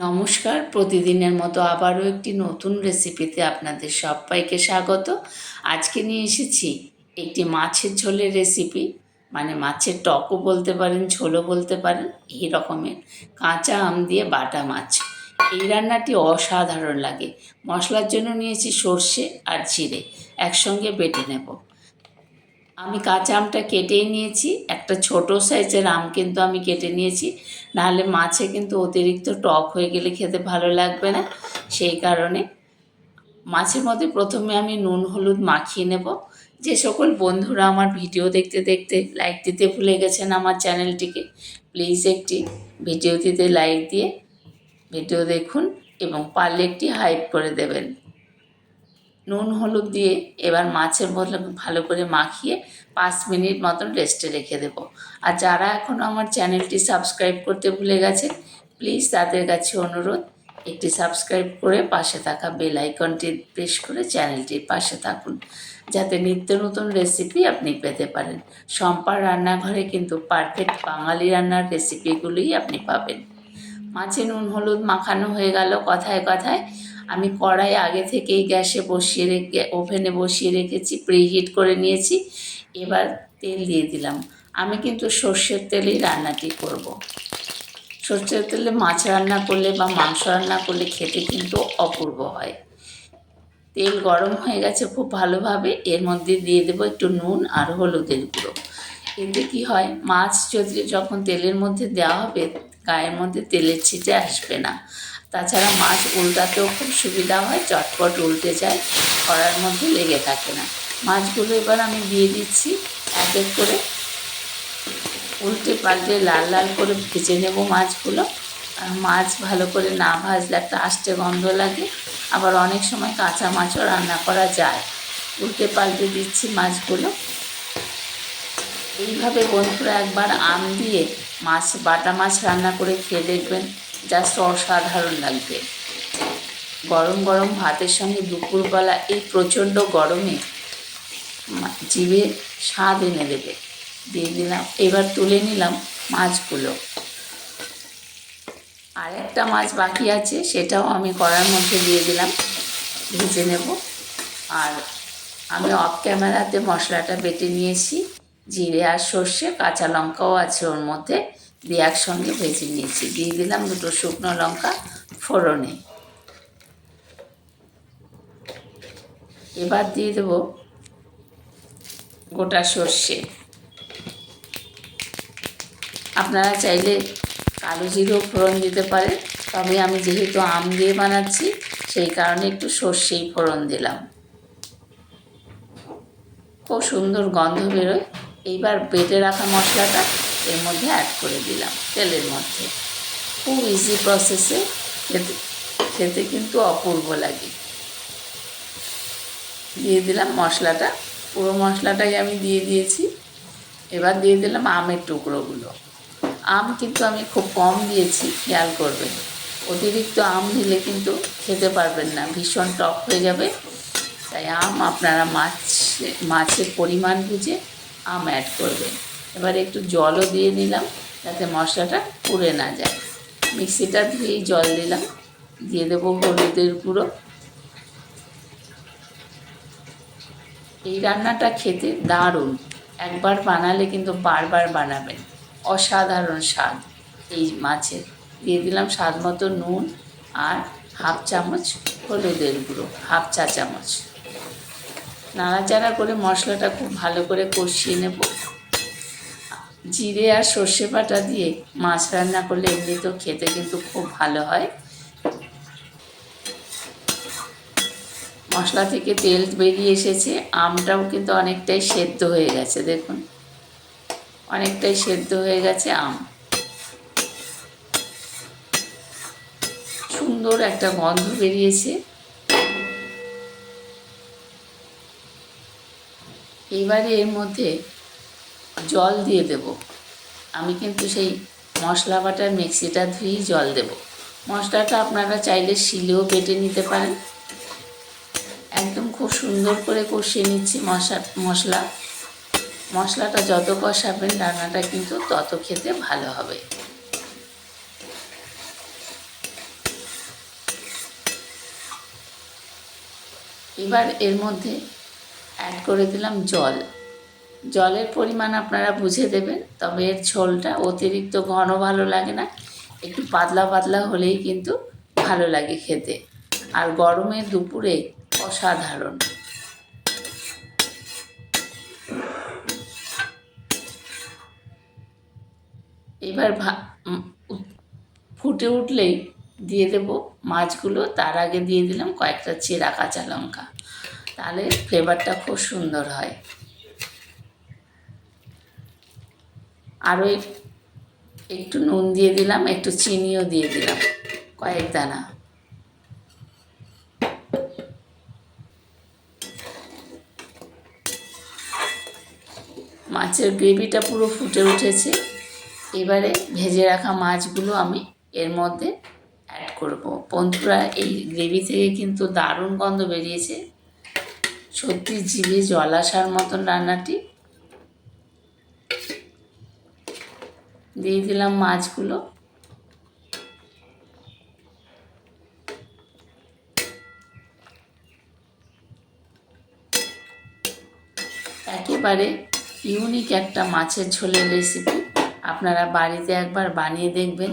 নমস্কার, প্রতিদিনের মতো আবারও একটি নতুন রেসিপিতে আপনাদের সবাইকে স্বাগত। আজকে নিয়ে এসেছি একটি মাছের ঝোলের রেসিপি, মানে মাছের টকও বলতে পারেন, ঝোলও বলতে পারেন। এই রকমের কাঁচা আম দিয়ে বাটা মাছ। এই রান্নাটি অসাধারণ লাগে। মশলার জন্য নিয়েছি সর্ষে আর জিরে, একসঙ্গে বেটে নেব। আমি কাঁচা আমটা কেটেই নিয়েছি, একটা ছোট সাইজের আম কিন্তু আমি কেটে নিয়েছি, নাহলে মাছে কিন্তু অতিরিক্ত টক হয়ে গেলে খেতে ভালো লাগবে না। সেই কারণে মাছের মধ্যে প্রথমে আমি নুন হলুদ মাখিয়ে নেব। যে সকল বন্ধুরা আমার ভিডিও দেখতে দেখতে লাইক দিতে ভুলে গেছেন আমার চ্যানেলটিকে, প্লিজ একটি ভিডিওটিতে লাইক দিয়ে ভিডিও দেখুন এবং পারলে একটি হাইপ করে দেবেন। নুন হলুদ দিয়ে এবার মাছের মধ্যে ভালো করে মাখিয়ে 5 মিনিট মতন রেস্টে রেখে দেব। আর যারা এখনও আমার চ্যানেলটি সাবস্ক্রাইব করতে ভুলে গেছে, প্লিজ তাদের কাছে অনুরোধ, একটি সাবস্ক্রাইব করে পাশে থাকা বেল আইকনটি প্রেস করে চ্যানেলটির পাশে থাকুন, যাতে নিত্য নতুন রেসিপি আপনি পেতে পারেন। শম্পার রান্নাঘরে কিন্তু পারফেক্ট বাঙালি রান্নার রেসিপিগুলোই আপনি পাবেন। মাছে নুন হলুদ মাখানো হয়ে গেল কথায় কথায়। আমি কড়াই আগে থেকেই গ্যাসে বসিয়ে রেখে ওভেনে বসিয়ে রেখেছি, প্রিহিট করে নিয়েছি। এবার তেল দিয়ে দিলাম। আমি কিন্তু সর্ষের তেলেই রান্নাটি করব। সর্ষের তেলে মাছ রান্না করলে বা মাংস রান্না করলে খেতে কিন্তু অপূর্ব হয়। তেল গরম হয়ে গেছে খুব ভালোভাবে। এর মধ্যে দিয়ে দেবো একটু নুন আর হলুদের গুঁড়ো। এতে কী হয়, মাছ যখন তেলের মধ্যে দেওয়া হবে, গায়ের মধ্যে তেলের ছিটে আসবে না। তাছাড়া মাছ উল্টাতেও খুব সুবিধা হয়, চটপট উল্টে যায়, কড়ার মধ্যে লেগে থাকে না। মাছগুলো এবার আমি দিয়ে দিচ্ছি এক এক করে, উল্টে পাল্টে লাল লাল করে ভেজে নেব মাছগুলো। আর মাছ ভালো করে না ভাজলে একটা আষ্টে গন্ধ লাগে। আবার অনেক সময় কাঁচা মাছও রান্না করা যায়। উল্টে পাল্টে দিচ্ছি মাছগুলো। এইভাবে বন্ধুরা একবার আম দিয়ে বাটা মাছ রান্না করে খেয়ে দেখবেন, জাস্ট অসাধারণ লাগবে। গরম গরম ভাতের সঙ্গে দুপুরবেলা এই প্রচণ্ড গরমে জিভে স্বাদ এনে দেবে। দিয়ে দিলাম, এবার তুলে নিলাম মাছগুলো। আর একটা মাছ বাকি আছে, সেটাও আমি কড়ার মধ্যে দিয়ে দিলাম, ভেজে নেব। আর আমি অফ ক্যামেরাতে মশলাটা বেটে নিয়েছি, জিরে আর সর্ষে, কাঁচা লঙ্কাও আছে ওর মধ্যে, দিয়ে একসঙ্গে ভেজে নিয়েছি। দিয়ে দিলাম 2 শুকনো লঙ্কা ফোড়নে। এবার দিয়ে দেবো গোটা সর্ষে। আপনারা চাইলে কালো জিরেও ফোড়ন দিতে পারেন, তবে আমি যেহেতু আম দিয়ে বানাচ্ছি সেই কারণে একটু সর্ষেই ফোড়ন দিলাম। খুব সুন্দর গন্ধ বেরোয়। এইবার বেটে রাখা মশলাটা এর মধ্যে অ্যাড করে দিলাম তেলের মধ্যে। খুব ইজি প্রসেসে, খেতে কিন্তু অপূর্ব লাগে। দিয়ে দিলাম মশলাটা, পুরো মশলাটাই আমি দিয়ে দিয়েছি। এবার দিয়ে দিলাম আমের টুকরোগুলো। আম কিন্তু আমি খুব কম দিয়েছি, খেয়াল করবেন। অতিরিক্ত আম দিলে কিন্তু খেতে পারবেন না, ভীষণ টক হয়ে যাবে। তাই আম আপনারা মাছের পরিমাণ বুঝে আম অ্যাড করবেন। এবার একটু জলও দিয়ে নিলাম, যাতে মশলাটা পুড়ে না যায়। মিক্সিটা ধুয়েই জল দিলাম। দিয়ে দেবো হলুদের গুঁড়ো। এই রান্নাটা খেতে দারুণ, একবার বানালে কিন্তু বারবার বানাবেন। অসাধারণ স্বাদ এই মাছের। দিয়ে দিলাম স্বাদ মতো নুন আর হাফ চামচ হলুদের গুঁড়ো, হাফ চা চামচ। নাড়াচাড়া করে মশলাটা খুব ভালো করে কষিয়ে নেব। জিরে আর সর্ষে বাটা দিয়ে মাছ রান্না করলে এমনিতেও খেতে কিন্তু খুব ভালো হয়। মশলা থেকে তেল বেরিয়ে এসেছে, আমটাও কিন্তু অনেকটাই সেদ্ধ হয়ে গেছে, দেখুন অনেকটাই সেদ্ধ হয়ে গেছে আম। সুন্দর একটা গন্ধ বেরিয়েছে। এইবারে এর মধ্যে জল দিয়ে দেব। আমি কিন্তু সেই মশলা বাটার মিক্সিটা ধুয়েই জল দেব। মশলাটা আপনারা চাইলে শিলেও বেটে নিতে পারেন। একদম খুব সুন্দর করে কষিয়ে নিচ্ছি মশলাটা যত কষাবেন রান্নাটা কিন্তু তত খেতে ভালো হবে। এবার এর মধ্যে অ্যাড করে দিলাম জল। জলের পরিমাণ আপনারা বুঝে দেবেন, তবে এর ঝোলটা অতিরিক্ত ঘন ভালো লাগে না, একটু পাতলা পাতলা হলেই কিন্তু ভালো লাগে খেতে, আর গরমের দুপুরে অসাধারণ। এবার ফুটে উঠলেই দিয়ে দেব মাছগুলো। তার আগে দিয়ে দিলাম কয়েকটা চেরা কাঁচা লঙ্কা, তাহলে ফ্লেভারটা খুব সুন্দর হয়। আরও একটু নুন দিয়ে দিলাম, একটু চিনিও দিয়ে দিলাম কয়েক দানা। মাছের গ্রেভিটা পুরো ফুটে উঠেছে। এবারে ভেজে রাখা মাছগুলো আমি এর মধ্যে অ্যাড করব। বন্ধুরা, এই গ্রেভি থেকে কিন্তু দারুণ গন্ধ বেরিয়েছে, সত্যি জিভে জল আসার মতন রান্নাটি। দিয়ে দিলাম মাছগুলো। একেবারে ইউনিক একটা মাছের ঝোলের রেসিপি, আপনারা বাড়িতে একবার বানিয়ে দেখবেন,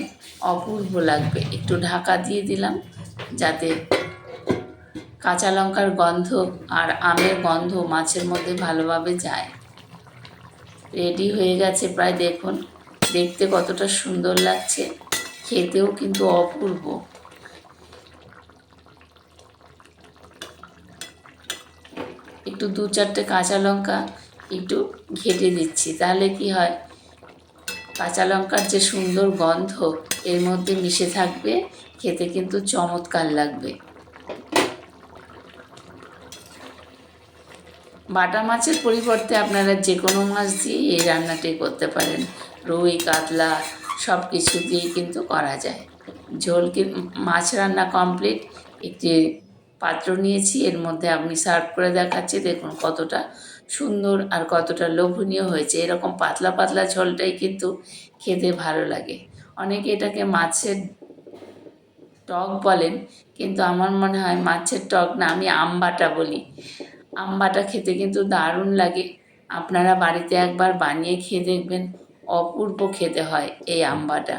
অপূর্ব লাগবে। একটু ঢাকা দিয়ে দিলাম যাতে কাঁচা লঙ্কার গন্ধ আর আমের গন্ধ মাছের মধ্যে ভালোভাবে যায়। রেডি হয়ে গেছে প্রায়, দেখুন দেখতে কতটা সুন্দর লাগছে, খেতেও কিন্তু অপূর্ব। একটু 2-4টে কাঁচা লঙ্কা একটু ঘেটে দিচ্ছি, তাহলে কি হয়, কাঁচা লঙ্কার যে সুন্দর গন্ধ এর মধ্যে মিশে থাকবে, খেতে কিন্তু চমৎকার লাগবে। বাটা মাছের পরিবর্তে আপনারা যে কোনো মাছ দিয়ে এই রান্নাটি করতে পারেন। রুই, কাতলা সব কিছু দিয়েই কিন্তু করা যায়। মাছ রান্না কমপ্লিট। একটি পাত্র নিয়েছি, এর মধ্যে আমি সার্ভ করে দেখাচ্ছি। দেখুন কতটা সুন্দর আর কতটা লোভনীয় হয়েছে। এরকম পাতলা পাতলা ঝোলটাই কিন্তু খেতে ভালো লাগে। অনেকে এটাকে মাছের টক বলেন, কিন্তু আমার মনে হয় মাছের টক না, আমি আমবাটা বলি। আমবাটা খেতে কিন্তু দারুণ লাগে। আপনারা বাড়িতে একবার বানিয়ে খেয়ে দেখবেন, অপূর্ব খেতে হয় এই আমবাটা।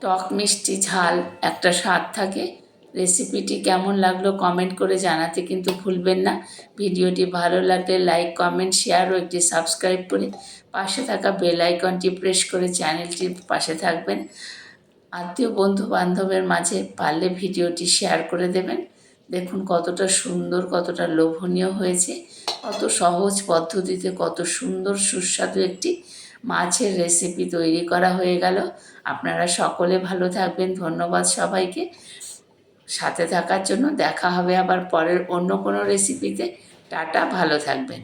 টক মিষ্টি ঝাল একটা স্বাদ থাকে। রেসিপিটি কেমন লাগলো কমেন্ট করে জানাতে কিন্তু ভুলবেন না। ভিডিওটি ভালো লাগলে লাইক, কমেন্ট, শেয়ার ও একটি সাবস্ক্রাইব করে পাশে থাকা বেল আইকনটি প্রেস করে চ্যানেলটির পাশে থাকবেন। আত্মীয় বন্ধু বান্ধবের মাঝে পারলে ভিডিওটি শেয়ার করে দেবেন। দেখুন কতটা সুন্দর, কতটা লোভনীয় হয়েছে, কত সহজ পদ্ধতিতে কত সুন্দর সুস্বাদু একটি মাছের রেসিপি তৈরি করা হয়ে গেল। আপনারা সকলে ভালো থাকবেন। ধন্যবাদ সবাইকে সাথে থাকার জন্য। দেখা হবে আবার পরের অন্য কোনো রেসিপিতে। টাটা, ভালো থাকবেন।